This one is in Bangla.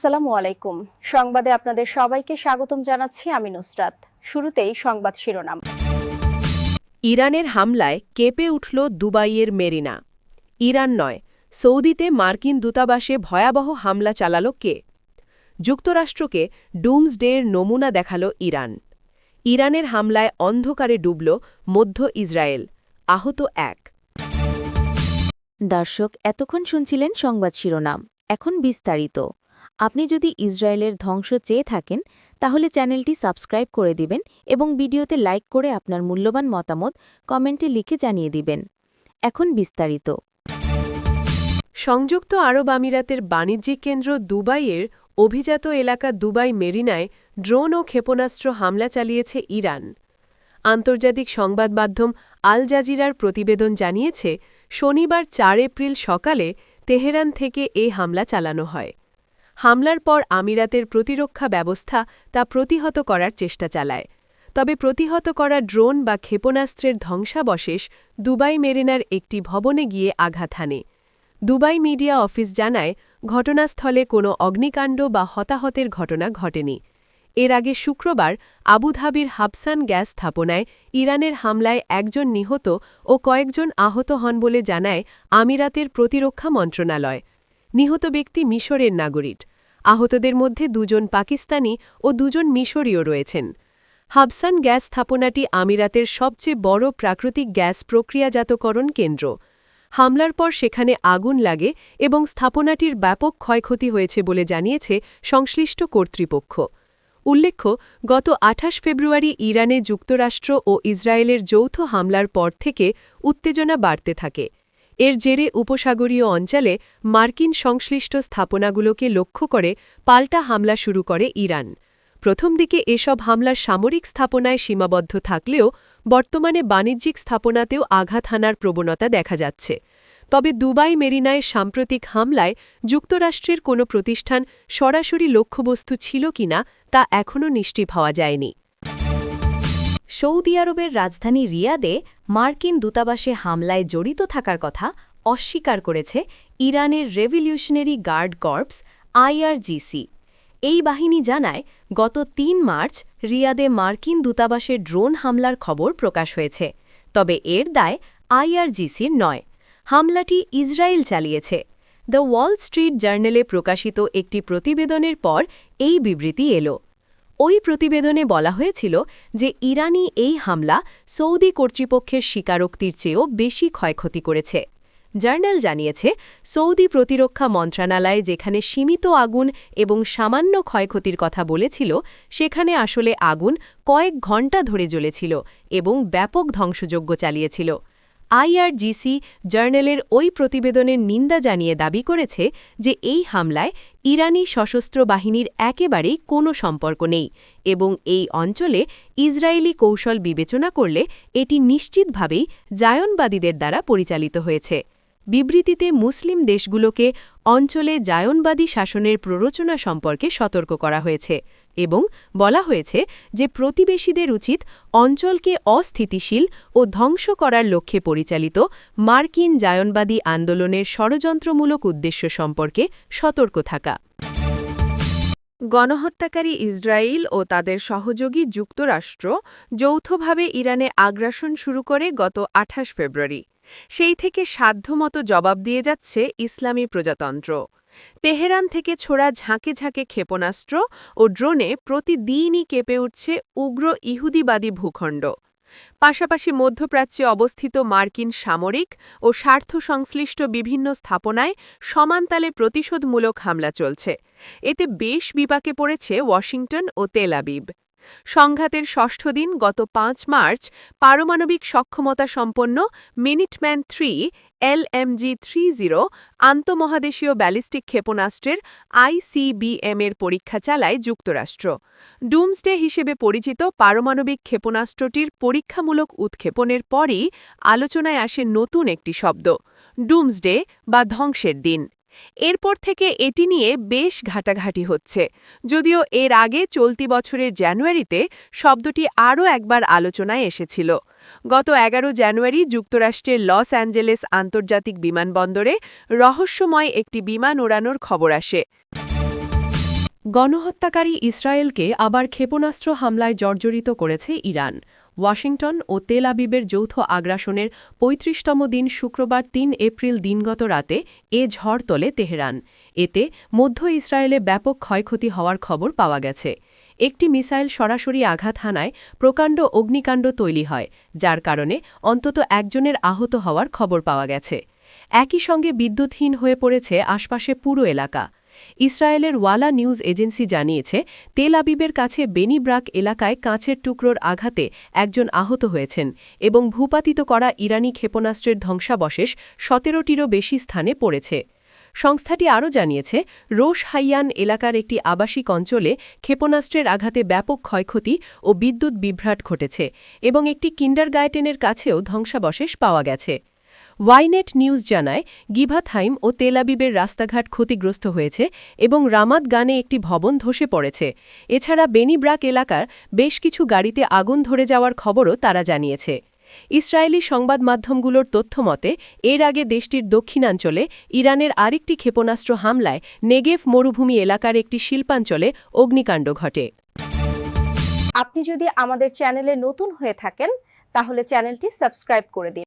আসসালামু আলাইকুম। সংবাদে আপনাদের সবাইকে স্বাগতম জানাচ্ছি আমি নুসরাত। শুরুতেই সংবাদ শিরোনাম। ইরানের হামলায় কেঁপে উঠল দুবাইয়ের মেরিনা। ইরান নয়, সৌদিতে মার্কিন দূতাবাসে ভয়াবহ হামলা চালাল কে? যুক্তরাষ্ট্রকে ডুমসডের নমুনা দেখাল ইরান। ইরানের হামলায় অন্ধকারে ডুবল মধ্য ইসরায়েল, আহত এক। দর্শক, এতক্ষণ শুনছিলেন সংবাদ শিরোনাম। এখন বিস্তারিত। আপনি যদি ইসরায়েলের ধ্বংস চেয়ে থাকেন তাহলে চ্যানেলটি সাবস্ক্রাইব করে দিবেন এবং ভিডিওতে লাইক করে আপনার মূল্যবান মতামত কমেন্টে লিখে জানিয়ে দিবেন। এখন বিস্তারিত। সংযুক্ত আরব আমিরাতের বাণিজ্যিক কেন্দ্র দুবাইয়ের অভিজাত এলাকা দুবাই মেরিনায় ড্রোন ও ক্ষেপণাস্ত্র হামলা চালিয়েছে ইরান। আন্তর্জাতিক সংবাদ মাধ্যম আল জাজিরার প্রতিবেদন জানিয়েছে, শনিবার ৪ এপ্রিল সকালে তেহরান থেকে এ হামলা চালানো হয়। হামলার পর আমিরাতের প্রতিরক্ষা ব্যবস্থা তা প্রতিহত করার চেষ্টা চালায়। তবে প্রতিহত করা ড্রোন বা ক্ষেপণাস্ত্রের ধ্বংসাবশেষ দুবাই মেরিনার একটি ভবনে গিয়ে আঘাত হানে। দুবাই মিডিয়া অফিস জানায়, ঘটনাস্থলে কোনো অগ্নিকাণ্ড বা হতাহতের ঘটনা ঘটেনি। এর আগে শুক্রবার আবুধাবির হাবসান গ্যাস স্থাপনায় ইরানের হামলায় একজন নিহত ও কয়েকজন আহত হন বলে জানায় আমিরাতের প্রতিরক্ষা মন্ত্রণালয়। নিহত ব্যক্তি মিশরের নাগরিক। আহতদের মধ্যে দুজন পাকিস্তানি ও দুজন মিশরীয় রয়েছেন। হাবসান গ্যাস স্থাপনাটি আমিরাতের সবচেয়ে বড় প্রাকৃতিক গ্যাস প্রক্রিয়াজাতকরণ কেন্দ্র। হামলার পর সেখানে আগুন লাগে এবং স্থাপনাটির ব্যাপক ক্ষয়ক্ষতি হয়েছে বলে জানিয়েছে সংশ্লিষ্ট কর্তৃপক্ষ। উল্লেখ্য, গত ২৮ ফেব্রুয়ারি ইরানে যুক্তরাষ্ট্র ও ইসরায়েলের যৌথ হামলার পর থেকে উত্তেজনা বাড়তে থাকে। এর জেরে উপসাগরীয় অঞ্চলে মার্কিন সংশ্লিষ্ট স্থাপনাগুলোকে লক্ষ্য করে পাল্টা হামলা শুরু করে ইরান। প্রথম দিকে এসব হামলার সামরিক স্থাপনায় সীমাবদ্ধ থাকলেও বর্তমানে বাণিজ্যিক স্থাপনাতেও আঘাত হানার প্রবণতা দেখা যাচ্ছে। তবে দুবাই মেরিনায় সাম্প্রতিক হামলায় যুক্তরাষ্ট্রের কোনো প্রতিষ্ঠান সরাসরি লক্ষ্যবস্তু ছিল কিনা তা এখনও নিশ্চিত হওয়া যায়নি। সৌদি আরবের রাজধানী রিয়াদে মার্কিন দূতাবাসে হামলায় জড়িত থাকার কথা অস্বীকার করেছে ইরানের রেভলিউশনারি গার্ড কর্পস আইআরজিসি। এই বাহিনী জানায়, গত ৩ মার্চ রিয়াদে মার্কিন দূতাবাসে ড্রোন হামলার খবর প্রকাশ হয়েছে। তবে এর দায় আইআরজিসির নয়। হামলাটি ইসরায়েল চালিয়েছে। দ্য ওয়াল স্ট্রিট জার্নালে প্রকাশিত একটি প্রতিবেদনের পর এই বিবৃতি এলো। ওই প্রতিবেদনে বলা হয়েছিল যে ইরানি এই হামলা সৌদি কর্তৃপক্ষের স্বীকারোক্তির চেয়েও বেশি ক্ষয়ক্ষতি করেছে। জার্নাল জানিয়েছে, সৌদি প্রতিরক্ষা মন্ত্রণালয় যেখানে সীমিত আগুন এবং সামান্য ক্ষয়ক্ষতির কথা বলেছিল, সেখানে আসলে আগুন কয়েক ঘণ্টা ধরে জ্বলেছিল এবং ব্যাপক ধ্বংসযজ্ঞ চালিয়েছিল। আইআরজিসি জার্নালের ওই প্রতিবেদনের নিন্দা জানিয়ে দাবি করেছে যে এই হামলায় ইরানি সশস্ত্র বাহিনীর একেবারেই কোনো সম্পর্ক নেই এবং এই অঞ্চলে ইসরায়েলি কৌশল বিবেচনা করলে এটি নিশ্চিতভাবেই জায়নবাদীদের দ্বারা পরিচালিত হয়েছে। বিবৃতিতে মুসলিম দেশগুলোকে অঞ্চলে জায়নবাদী শাসনের প্ররোচনা সম্পর্কে সতর্ক করা হয়েছে এবং বলা হয়েছে যে প্রতিবেশীদের উচিত অঞ্চলকে অস্থিতিশীল ও ধ্বংস করার লক্ষ্যে পরিচালিত মার্কিন জায়নবাদী আন্দোলনের ষড়যন্ত্রমূলক উদ্দেশ্য সম্পর্কে সতর্ক থাকা। গণহত্যাকারী ইসরায়েল ও তাদের সহযোগী যুক্তরাষ্ট্র যৌথভাবে ইরানে আগ্রাসন শুরু করে গত ২৮ ফেব্রুয়ারি। সেই থেকে সাধ্যমতো জবাব দিয়ে যাচ্ছে ইসলামী প্রজাতন্ত্র। তেহরান থেকে ছোড়া ঝাঁকে ঝাঁকে ক্ষেপণাস্ত্র ও ড্রোনে প্রতিদিনই কেঁপে উঠছে উগ্র ইহুদিবাদী ভূখণ্ড। পাশাপাশি মধ্যপ্রাচ্যে অবস্থিত মার্কিন সামরিক ও স্বার্থ সংশ্লিষ্ট বিভিন্ন স্থাপনায় সমানতালে প্রতিশোধমূলক হামলা চলছে। এতে বেশ বিপাকে পড়েছে ওয়াশিংটন ও তেল আবিব। সংঘাতের ষষ্ঠ দিন গত ৫ মার্চ পারমাণবিক সক্ষমতা সম্পন্ন মিনিটম্যান ৩ LMG-30 আন্তঃমহাদেশীয় ব্যালিস্টিক ক্ষেপণাস্ত্রের ICBM-এর পরীক্ষা চালায় যুক্তরাষ্ট্র। ডুমসডে হিসেবে পরিচিত পারমাণবিক ক্ষেপণাস্ত্রটির পরীক্ষামূলক উৎক্ষেপণের পরই আলোচনায় আসে নতুন একটি শব্দ, ডুমসডে বা ধ্বংসের দিন। এরপর থেকে এটি নিয়ে বেশ ঘাটাঘাটি হচ্ছে, যদিও এর আগে চলতি বছরের জানুয়ারিতে শব্দটি আরও একবার আলোচনায় এসেছিল। গত ১১ জানুয়ারি যুক্তরাষ্ট্রের লস অ্যাঞ্জেলেস আন্তর্জাতিক বিমানবন্দরে রহস্যময় একটি বিমান ওড়ানোর খবর আসে। গণহত্যাকারী ইসরায়েলকে আবার ক্ষেপণাস্ত্র হামলায় জর্জরিত করেছে ইরান। ওয়াশিংটন ও তেল আবিবের যৌথ আগ্রাসনের ৩৫তম দিন শুক্রবার ৩ এপ্রিল দিনগত রাতে এ ঝড় তোলে তেহরান। এতে মধ্য ইসরায়েলে ব্যাপক ক্ষয়ক্ষতি হওয়ার খবর পাওয়া গেছে। একটি মিসাইল সরাসরি আঘাত হানায় প্রকাণ্ড অগ্নিকাণ্ড তৈরি হয়, যার কারণে অন্তত একজনের আহত হওয়ার খবর পাওয়া গেছে। একই সঙ্গে বিদ্যুৎহীন হয়ে পড়েছে আশপাশে পুরো এলাকা। ইসরায়েলের ওয়ালা নিউজ এজেন্সি জানিয়েছে, তেল আবিবের কাছে বেনি ব্রাক এলাকায় কাঁচের টুকরোর আঘাতে একজন আহত হয়েছেন এবং ভূপাতিত করা ইরানি ক্ষেপণাস্ত্রের ধ্বংসাবশেষ ১৭টিরও বেশি স্থানে পড়েছে। সংস্থাটি আরও জানিয়েছে, রোশ হাইয়ান এলাকার একটি আবাসিক অঞ্চলে ক্ষেপণাস্ত্রের আঘাতে ব্যাপক ক্ষয়ক্ষতি ও বিদ্যুৎ বিভ্রাট ঘটেছে এবং একটি কিন্ডারগার্টেনের কাছেও ধ্বংসাবশেষ পাওয়া গেছে। ওয়াইনেট নিউজ জানায়, গিভাথাইম ও তেল আবিবের রাস্তাঘাট ক্ষতিগ্রস্ত হয়েছে এবং রামাত গানে একটি ভবন ধসে পড়েছে। এছাড়া বেনি ব্রাক এলাকার বেশ কিছু গাড়িতে আগুন ধরে যাওয়ার খবরও তারা জানিয়েছে। ইসরায়েলি সংবাদ মাধ্যমগুলোর তথ্যমতে এর আগে দেশটির দক্ষিণাঞ্চলে ইরানের আরেকটি ক্ষেপণাস্ত্র হামলায় নেগেভ মরুভূমি এলাকার একটি শিল্পাঞ্চলে অগ্নিকাণ্ড ঘটে। আপনি যদি আমাদের চ্যানেলে নতুন হয়ে থাকেন তাহলে চ্যানেলটি সাবস্ক্রাইব করে দিন।